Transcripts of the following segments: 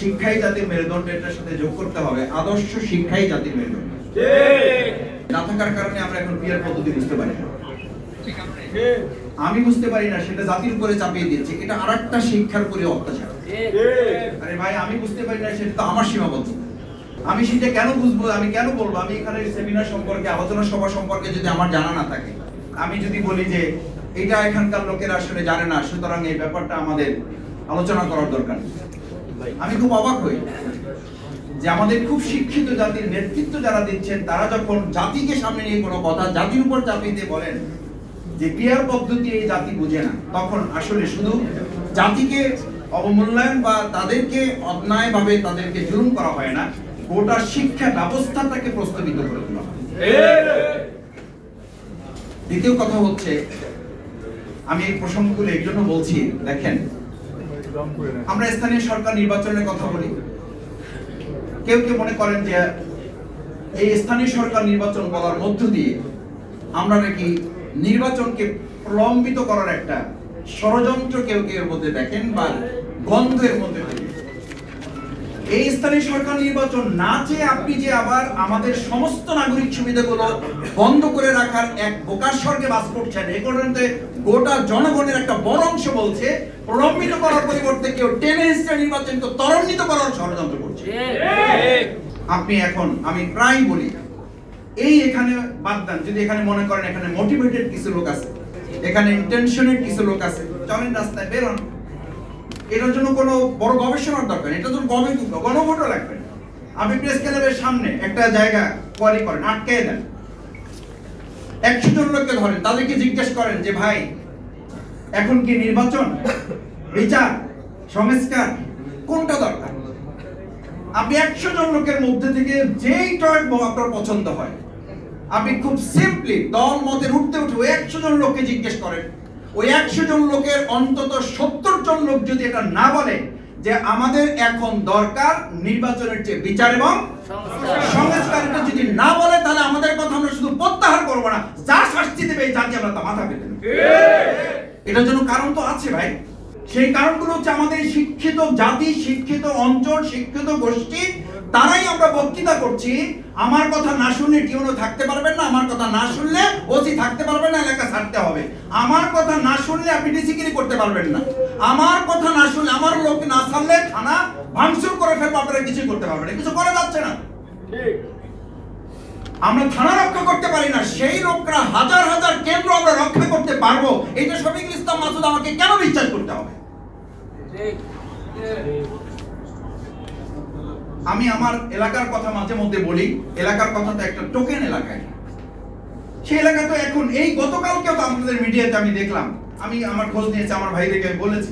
শিক্ষাই জাতির মেরুদণ্ড, এটার সাথে যোগ করতে হবে আদর্শ শিক্ষাই জাতির মেরুদণ্ড। না থাকার কারণে আমরা এখন পিয়ার পদ্ধতি বুঝতে পারি না, আমি বুঝতে পারি না, সেটা জাতির উপরে চাপিয়ে দিয়েছে, এটা আরেকটা শিক্ষার উপরে অত্যাচার। আরে ভাই আমি বুঝতে পারি না, সেটা তো আমার সীমাবদ্ধতা, আমি সেটা কেন বুঝবো, আমি কেন বলবো? আমি এখানে সেমিনার সম্পর্কে, আলোচনা সভা সম্পর্কে যদি আমার জানা না থাকে, আমি যদি বলি যে এটা এখানকার লোকেরা আসলে জানে না, সুতরাং এই ব্যাপারটা আমাদের আলোচনা করার দরকার, আমি খুব অবাক হই যে আমাদের খুব শিক্ষিত জাতির নেতৃত্ব যারা দিচ্ছেন, তারা যখন জাতিকে সামনে নিয়ে কোনো কথা জাতির উপর চাপিয়ে দিয়ে বলেন যে ক্রিয়ার পদ্ধতি এই জাতি বুঝে না, তখন আসলে শুধু জাতিকে অবমূল্যায়ন বা তাদেরকে অন্যায়ভাবে তাদেরকে জুলুম করা হয় না, গোটা শিক্ষা ব্যবস্থাটাকে প্রস্তাবিত করে তোলা হয়। দ্বিতীয় কথা হচ্ছে, আমি এই প্রসঙ্গগুলো এই জন্য বলছি, দেখেন আমরা স্থানীয় সরকার নির্বাচনের কথা বলি, কেউ কেউ মনে করেন যে এই স্থানীয় সরকার নির্বাচন বলার মধ্য দিয়ে আমরা নাকি নির্বাচনকে প্রলম্বিত করার একটা ষড়যন্ত্র কেউ কেউ মধ্যে দেখেন বা গন্ধের মধ্যে দেখেন। এই স্থানীয় সরকার নির্বাচন না চেয়ে আপনি যে আবার আমাদের সমস্ত নাগরিক সুবিধাগুলো বন্ধ করে রাখার এক বোকার স্বর্গে বাস করছেন, এ কারণে গোটা জনগণের একটা বড় অংশ বলছে প্রলম্বিত করার পরিবর্তে কেউ টেনে হিস্ট্রি নির্বাচনকে ত্বরান্বিত করার ষড়যন্ত্র করছে। আপনি এখন, আমি প্রায় বলি, এই এখানে বাদ দেন, যদি এখানে মনে করেন এখানে মোটিভেটেড কিছু লোক আছে, এখানে ইন্টেনশনের কিছু লোক আছে, চলেন রাস্তায় বেরোন, এটার জন্য কোনো বড় গবেষণার দরকার নেই, এটার জন্য গণভোটও লাগবে না। আপনি প্রেস ক্লাবের সামনে একটা জায়গা কোয়ারি করেন, আটকে দেন, 100 জন লোককে ধরেন, তাদেরকে জিজ্ঞেস করেন যে ভাই এখন কি নির্বাচন, বিচার, সংস্কার কোনটা দরকার? আপনি 100 জন লোকের মধ্যে থেকে যেই টয়েট আপনার পছন্দ হয়, আপনি খুব সিম্পলি দল মতের উঠতে উঠে ওই 100 জন লোককে জিজ্ঞেস করেন, ওই 100 জন লোকের অন্তত 70 জন লোক যদি এটা না বলে যে আমাদের এখন দরকার নির্বাচনের চেয়ে বিচার এবং সংস্কার, এটা যদি না বলে, তাহলে আমাদের কথা আমরা শুধু প্রত্যাহার করবো না, যা শাস্তি দেবে এই জাতি আমরা তা মাথা পেতে নেব। এটার জন্য কারণ তো আছে ভাই, সেই কারণগুলো হচ্ছে আমাদের শিক্ষিত জাতি, শিক্ষিত অঞ্চল, শিক্ষিত গোষ্ঠী, তারাই আমরা বক্তৃতা করছি, আমার কথা না শুনলে টিউনও থাকতে পারবেন না, আমার কথা না শুনলে ওসি থাকতে পারবেন না, এলাকা ছাড়তে হবে, আমার কথা না শুনলে আপনি ডিসিগিরি করতে পারবেন না, আমার কথা না শুনলে, আমার লোক না ছাড়লে থানা ভাঙচুর করে ফেলবো, আপনারা কিছু করতে পারবেন না, কিছু করা যাচ্ছে না। আমরা থানা রক্ষা করতে পারি না, সেই লোকরা হাজার হাজার কেন্দ্র আমরা রক্ষা করতে পারবো, এটা শফিকুল ইসলাম মাসুদ আমাকে কেন বিশ্বাস করতে হবে? আমি আমার এলাকার কথা মাঝে মধ্যে বলি, এলাকার কথা তো একটা টোকেন এলাকায়, সেই এলাকা তো এখন এই গতকালকেও তো আমাদের মিডিয়াতে আমি দেখলাম, আমি আমার খোঁজ নিয়েছি, আমার ভাইদেরকে আমি বলেছি,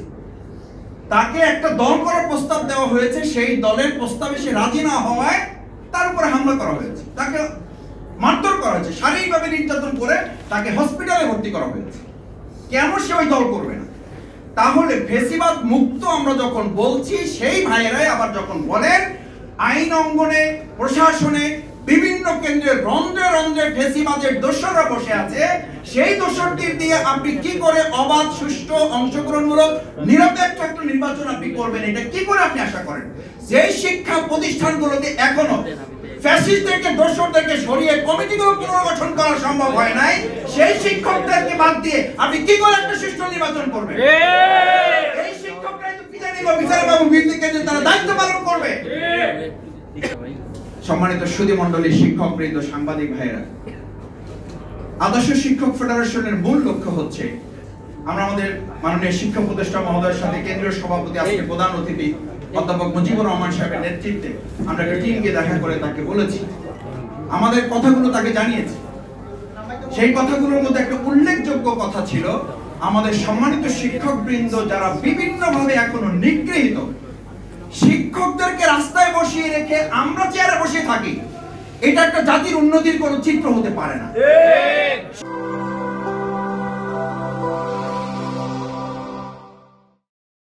তাকে একটা দল করার প্রস্তাব দেওয়া হয়েছে, সেই দলের প্রস্তাবে সে রাজি না হওয়ায় তার উপরে হামলা করা হয়েছে, তাকে মারধর করা হয়েছে, শারীরিকভাবে নির্যাতন করে তাকে হসপিটালে ভর্তি করা হয়েছে। কেন সে ওই দল করবে না? তাহলে ফেসিবাদ মুক্ত আমরা যখন বলছি, সেই ভাইয়েরাই আবার যখন বলেন আইন অঙ্গনে, প্রশাসনে, বিভিন্ন কেন্দ্রে রন্ধ্রে রন্ধ্রে ফেসিবাদের দোসররা বসে আছে, সেই দোসরটির দিয়ে আপনি কি করে অবাধ, সুষ্ঠু, অংশগ্রহণমূলক, নিরপেক্ষ একটা নির্বাচন আপনি করবেন? এটা কি করে আপনি আশা করেন? যে শিক্ষা প্রতিষ্ঠানগুলোতে এখনো ফ্যাসিস্টদেরকে, দোসরদেরকে সরিয়ে কমিটিগুলো পুনর্গঠন করা সম্ভব হয় নাই, সেই শিক্ষকদেরকে বাদ দিয়ে আপনি কি করে একটা সুষ্ঠু নির্বাচন করবেন? এই শিক্ষকরাই তো বিচারবাবু বিরুদ্ধে তারা দায়িত্ব পালন করবে। সম্মানিত সুধী মণ্ডলী, শিক্ষক বৃন্দ, সাংবাদিক ভাইয়েরা, আদর্শ শিক্ষক ফেডারেশনের মূল লক্ষ্য হচ্ছে, আমরা আমাদের মাননীয় শিক্ষা উপদেষ্টা মহোদয়ের সাথে কেন্দ্রীয় সভাপতি, আজকে প্রধান অতিথি অধ্যাপক মুজিবুর রহমান সাহেবের নেতৃত্বে আমরা একটা টিমকে দেখা করে তাকে বলেছি, আমাদের কথাগুলো তাকে জানিয়েছি। সেই কথাগুলোর মধ্যে একটা উল্লেখযোগ্য কথা ছিল, আমাদের সম্মানিত শিক্ষক বৃন্দ যারা বিভিন্নভাবে এখনো নিগৃহীত, শিক্ষকদেরকে রাস্তায় বসিয়ে রেখে আমরা চেয়ারে বসে থাকি, এটা একটা জাতির উন্নতির কোনো চিত্র হতে পারে না।